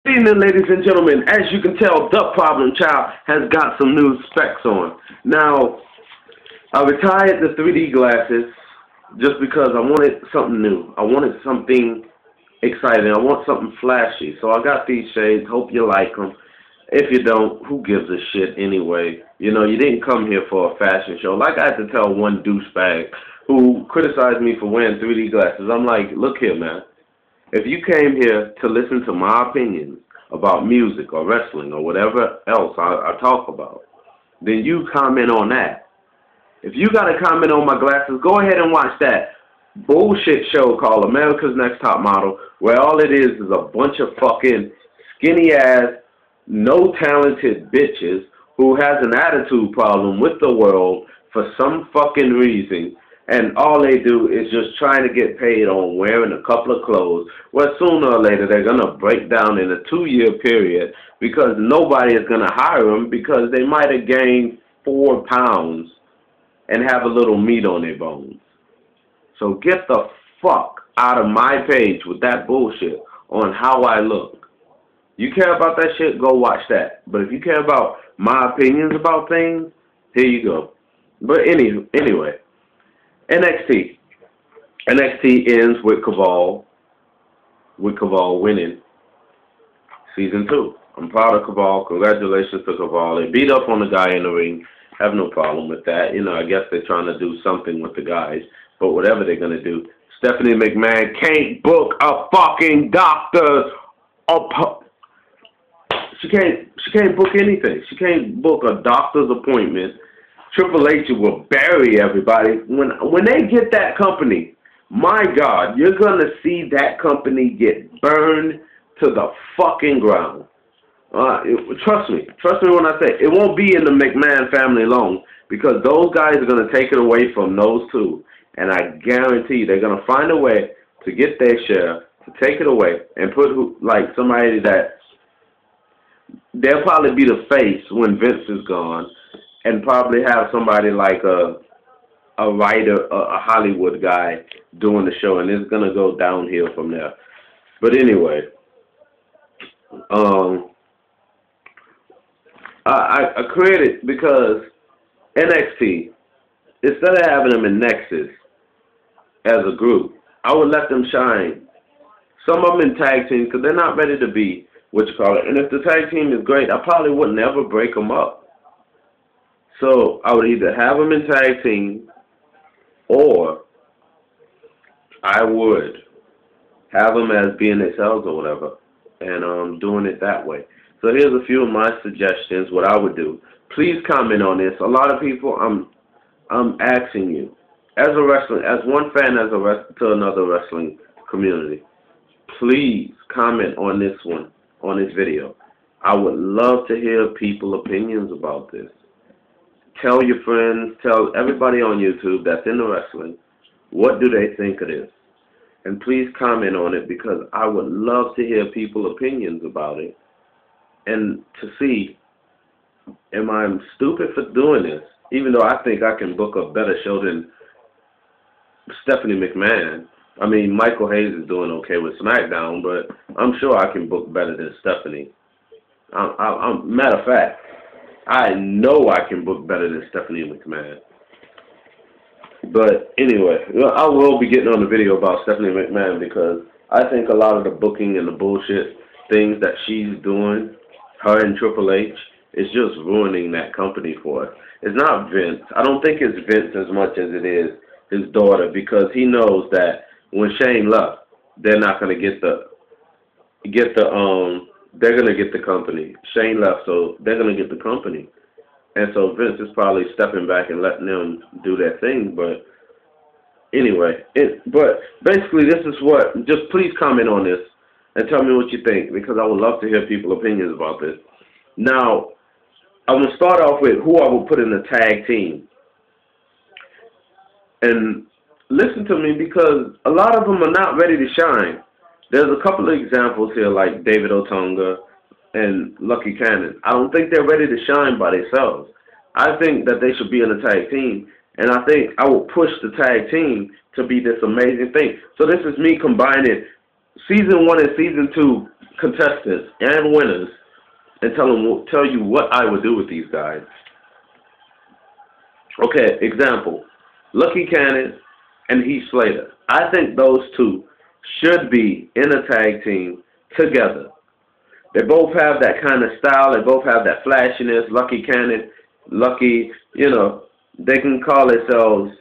Good evening, ladies and gentlemen. As you can tell, the problem child has got some new specs on. Now, I retired the 3D glasses just because I wanted something new. I wanted something exciting. I want something flashy. So I got these shades. Hope you like them. If you don't, who gives a shit anyway? You know, you didn't come here for a fashion show. Like I had to tell one douchebag who criticized me for wearing 3D glasses. I'm like, look here, man. If you came here to listen to my opinions about music or wrestling or whatever else I talk about, then you comment on that. If you got a comment on my glasses, go ahead and watch that bullshit show called America's Next Top Model, where all it is a bunch of fucking skinny-ass, no-talented bitches who has an attitude problem with the world for some fucking reason. And all they do is just trying to get paid on wearing a couple of clothes. Well, sooner or later, they're going to break down in a 2-year period because nobody is going to hire them because they might have gained 4 pounds and have a little meat on their bones. So get the fuck out of my page with that bullshit on how I look. You care about that shit, go watch that. But if you care about my opinions about things, here you go. But anyway. NXT. NXT ends with Cabal winning Season 2. I'm proud of Cabal. Congratulations to Cabal. They beat up on the guy in the ring. Have no problem with that. You know, I guess they're trying to do something with the guys. But whatever they're going to do, Stephanie McMahon can't book a fucking doctor. She can't book anything. She can't book a doctor's appointment. Triple H will bury everybody. When they get that company, my God, you're going to see that company get burned to the fucking ground. Trust me. Trust me when I say it won't be in the McMahon family alone because those guys are going to take it away from those two. And I guarantee you they're going to find a way to get their share, to take it away, and put like somebody that they'll probably be the face when Vince is gone. And probably have somebody like a writer, a Hollywood guy doing the show, and it's gonna go downhill from there. But anyway, I created because NXT, instead of having them in Nexus as a group, I would let them shine. Some of them in tag teams because they're not ready to be what you call it. And if the tag team is great, I probably would never break them up. So I would either have them in tag team or I would have them as BNSLs or whatever and doing it that way. So here's a few of my suggestions, what I would do. Please comment on this. A lot of people, I'm asking you, as one fan to another wrestling community, please comment on this one, on this video. I would love to hear people's opinions about this. Tell your friends, tell everybody on YouTube that's into wrestling, what do they think of this? And please comment on it because I would love to hear people's opinions about it and to see, am I stupid for doing this? Even though I think I can book a better show than Stephanie McMahon. I mean, Michael Hayes is doing okay with SmackDown, but I'm sure I can book better than Stephanie. Matter of fact, I know I can book better than Stephanie McMahon. But anyway, I will be getting on the video about Stephanie McMahon because I think a lot of the booking and the bullshit things that she's doing, her and Triple H, is just ruining that company for us. It's not Vince. I don't think it's Vince as much as it is his daughter because he knows that when Shane left, they're not going to they're going to get the company. Shane left, so they're going to get the company. And so Vince is probably stepping back and letting them do their thing. But anyway, but basically this is what, just please comment on this and tell me what you think because I would love to hear people's opinions about this. Now, I'm going to start off with who I will put in the tag team. And listen to me because a lot of them are not ready to shine. There's a couple of examples here like David Otunga and Lucky Cannon. I don't think they're ready to shine by themselves. I think that they should be in a tag team, and I think I will push the tag team to be this amazing thing. So this is me combining Season 1 and Season 2 contestants and winners and tell you what I would do with these guys. Okay, example, Lucky Cannon and Heath Slater. I think those two should be in a tag team together. They both have that kind of style. They both have that flashiness. Lucky Cannon, Lucky, they can call themselves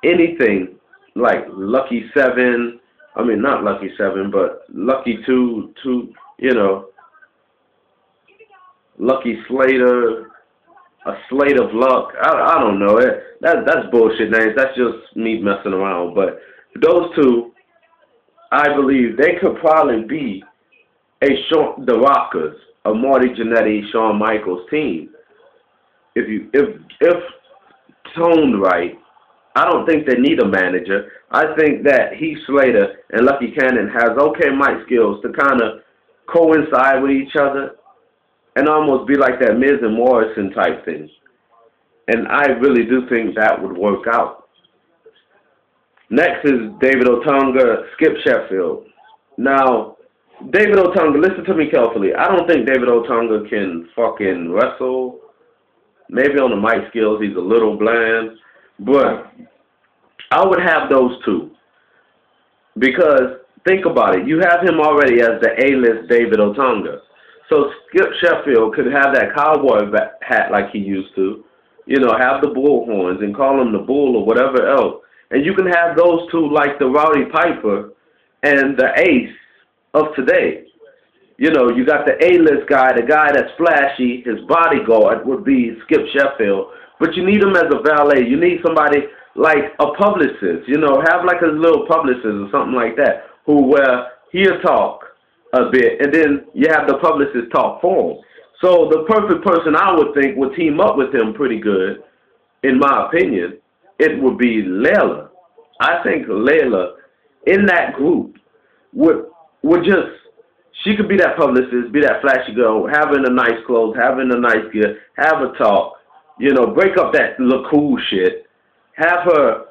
anything like Lucky 7. I mean, not Lucky 7, but Lucky 2, Lucky Slater, a Slate of Luck. I don't know. That's bullshit names. That's just me messing around. But those two, I believe they could probably be the Rockers, a Marty Jannetty, Shawn Michaels team. If toned right, I don't think they need a manager. I think that Heath Slater and Lucky Cannon has okay mic skills to kind of coincide with each other and almost be like that Miz and Morrison type thing. And I really do think that would work out. Next is David Otunga, Skip Sheffield. Now, David Otunga, listen to me carefully. I don't think David Otunga can fucking wrestle. Maybe on the mic skills he's a little bland. But I would have those two. Because, think about it. You have him already as the A-list David Otunga. So Skip Sheffield could have that cowboy hat like he used to. Have the bull horns and call him the bull or whatever else. And you can have those two like the Rowdy Piper and the Ace of today. You got the A-list guy, the guy that's flashy. His bodyguard would be Skip Sheffield. But you need him as a valet. You need somebody like a publicist. Have like a little publicist or something like that where he'll talk a bit, and then you have the publicist talk for him. So the perfect person I would think would team up with him pretty good, in my opinion, it would be Layla. I think Layla, in that group, would she could be that publicist, be that flashy girl, having a nice clothes, having a nice gear, have a talk, break up that look cool shit, have her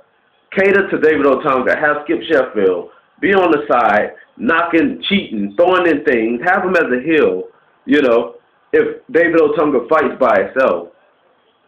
cater to David Otunga, have Skip Sheffield, be on the side, knocking, cheating, throwing in things, have him as a heel, if David Otunga fights by himself.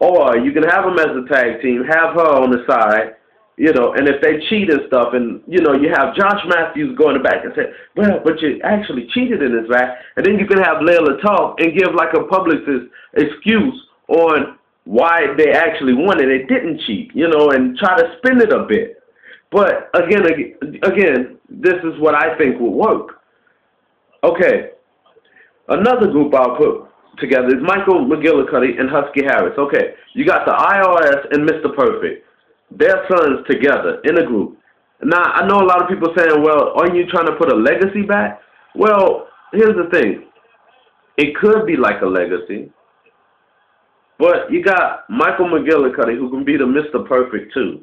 Or you can have him as a tag team, have her on the side, and if they cheat and stuff, and, you have Josh Matthews going back and say, well, but you actually cheated in this match, and then you can have Layla talk and give like a publicist excuse on why they actually won and they didn't cheat, and try to spin it a bit. But again, this is what I think will work. Okay, another group I'll put together is Michael McGillicuddy and Husky Harris. Okay, you got the IRS and Mr. Perfect. Their sons together in a group. Now, I know a lot of people saying, well, aren't you trying to put a legacy back? Well, here's the thing. It could be like a legacy. But you got Michael McGillicuddy who can be the Mr. Perfect too.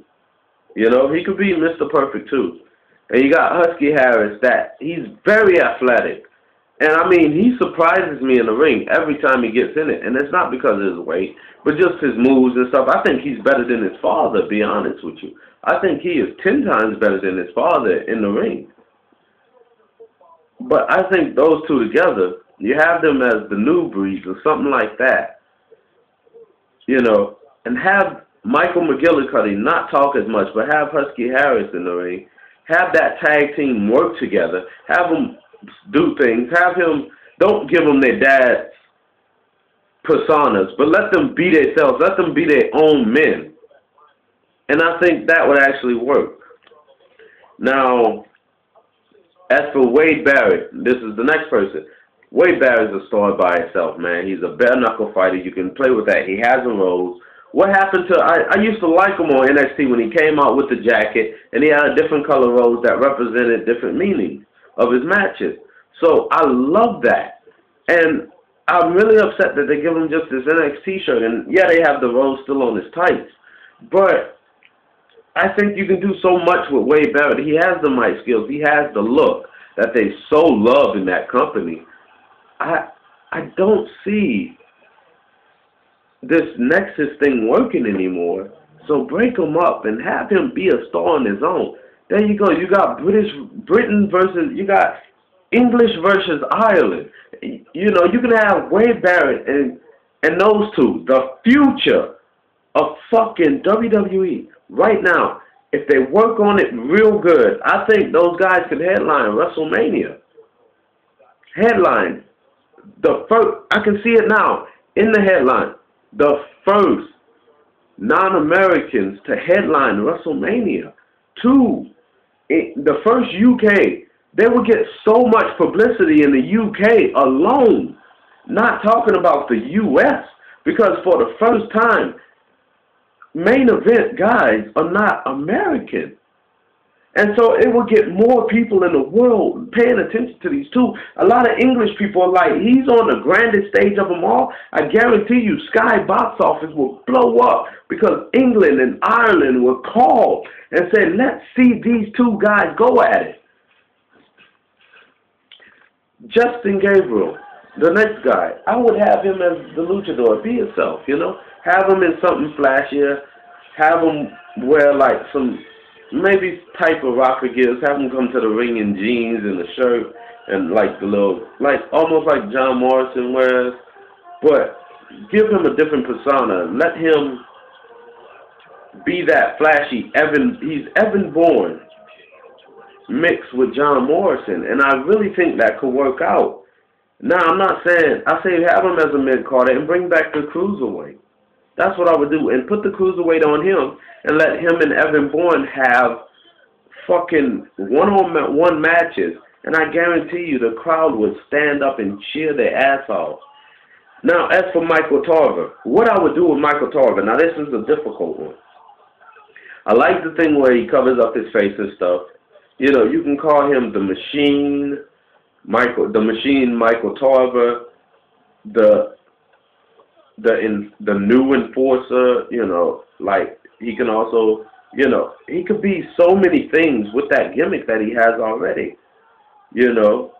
He could be Mr. Perfect too. And you got Husky Harris that he's very athletic. And I mean, he surprises me in the ring every time he gets in it. And it's not because of his weight, but just his moves and stuff. I think he's better than his father, to be honest with you. I think he is 10 times better than his father in the ring. But I think those two together, you have them as the New Breeds or something like that. And have Michael McGillicuddy not talk as much, but have Husky Harris in the ring. Have that tag team work together. Have them do things. Don't give them their dad's personas, but let them be themselves. Let them be their own men. And I think that would actually work. Now, as for Wade Barrett, this is the next person. Wade Barrett's a star by himself, man. He's a bare knuckle fighter. You can play with that. He has a rose. What happened to, I used to like him on NXT when he came out with the jacket, and he had a different color rose that represented different meanings of his matches. So I love that. And I'm really upset that they give him just this NXT shirt. And yeah, they have the rose still on his tights. But I think you can do so much with Wade Barrett. He has the mic skills. He has the look that they so love in that company. I don't see this Nexus thing working anymore. So break him up and have him be a star on his own. There you go. You got Britain versus, you got English versus Ireland. You know, you can have Wade Barrett and those two, the future of fucking WWE right now. If they work on it real good, I think those guys could headline WrestleMania. Headline. The first, I can see it now in the headline. The first non-Americans to headline WrestleMania. Two, the first UK. They would get so much publicity in the UK alone, not talking about the US, because for the first time, main event guys are not American. And so it will get more people in the world paying attention to these two. A lot of English people are like, he's on the grandest stage of them all. I guarantee you Sky box office will blow up because England and Ireland were called and said, let's see these two guys go at it. Justin Gabriel, the next guy, I would have him as the luchador. Be yourself, you know. Have him in something flashier. Have him wear like some maybe type of rocker gears. Have him come to the ring in jeans and a shirt and like the little, like almost like John Morrison wears. But give him a different persona. Let him be that flashy Evan. He's Evan Bourne mixed with John Morrison, and I really think that could work out. Now, I'm not saying, I say have him as a mid-carder and bring back the cruiserweight. That's what I would do, and put the cruiserweight on him and let him and Evan Bourne have fucking one-on-one matches, and I guarantee you the crowd would stand up and cheer their ass off. Now, as for Michael Tarver, what I would do with Michael Tarver, now this is a difficult one. I like the thing where he covers up his face and stuff. You know, you can call him the Machine, Michael Tarver, the new enforcer. You know, like he can also, you know, he could be so many things with that gimmick that he has already. You know,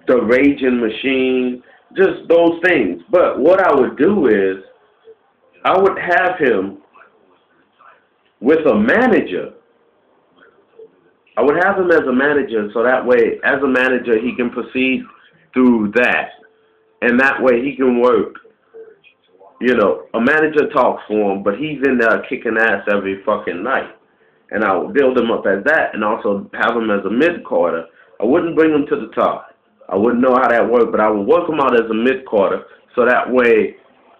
the Raging Machine, just those things. But what I would do is, I would have him with a manager. I would have him as a manager, so that way, as a manager, he can proceed through that. And that way, he can work. You know, a manager talks for him, but he's in there kicking ass every fucking night. And I would build him up as that, and also have him as a mid-carder. I wouldn't bring him to the top. I wouldn't know how that worked, but I would work him out as a mid-carder, so that way,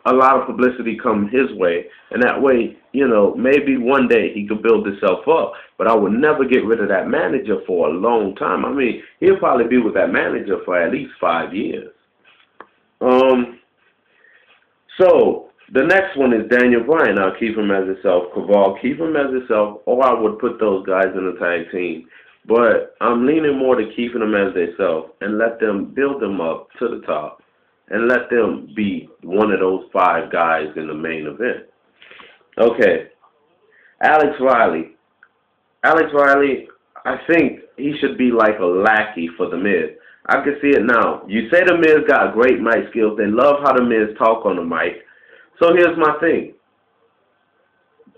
a lot of publicity comes his way, and that way, you know, maybe one day he could build himself up, but I would never get rid of that manager for a long time. I mean, he'll probably be with that manager for at least 5 years. So, the next one is Daniel Bryan. I'll keep him as himself. Kaval, keep him as himself, or I would put those guys in a tag team. But I'm leaning more to keeping them as themselves and let them build them up to the top. And let them be one of those 5 guys in the main event. Okay. Alex Riley. Alex Riley, I think he should be like a lackey for The Miz. I can see it now. You say The Miz got great mic skills. They love how The Miz talk on the mic. So here's my thing.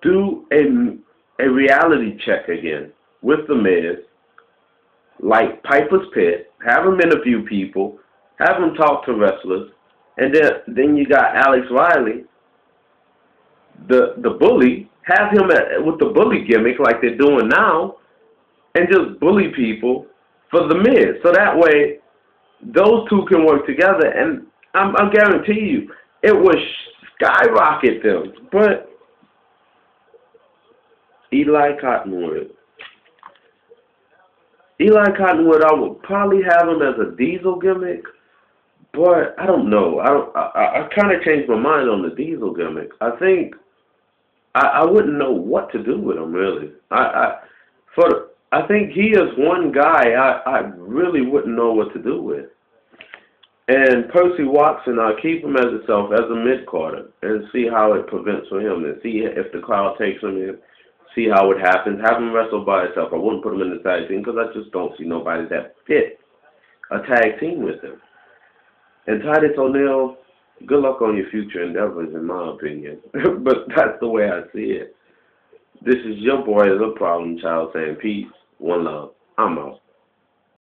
Do a reality check again with The Miz, like Piper's Pit. Have him interview people. Have him talk to wrestlers, and then you got Alex Riley, the bully. Have him with the bully gimmick like they're doing now, and just bully people for The Miz. So that way, those two can work together, and I guarantee you, it will skyrocket them. But Eli Cottonwood, I would probably have him as a Diesel gimmick. But I don't know. I kind of changed my mind on the Diesel gimmick. I think I wouldn't know what to do with him really. I think he is one guy I really wouldn't know what to do with. And Percy Watson, I'll keep him as himself as a mid-carder and see how it prevents for him and see if the crowd takes him in. See how it happens. Have him wrestle by himself. I wouldn't put him in the tag team because I just don't see nobody that fit a tag team with him. And Titus O'Neil, good luck on your future endeavors, in my opinion. But that's the way I see it. This is your boy, The Problem Child, saying peace, one love. I'm out.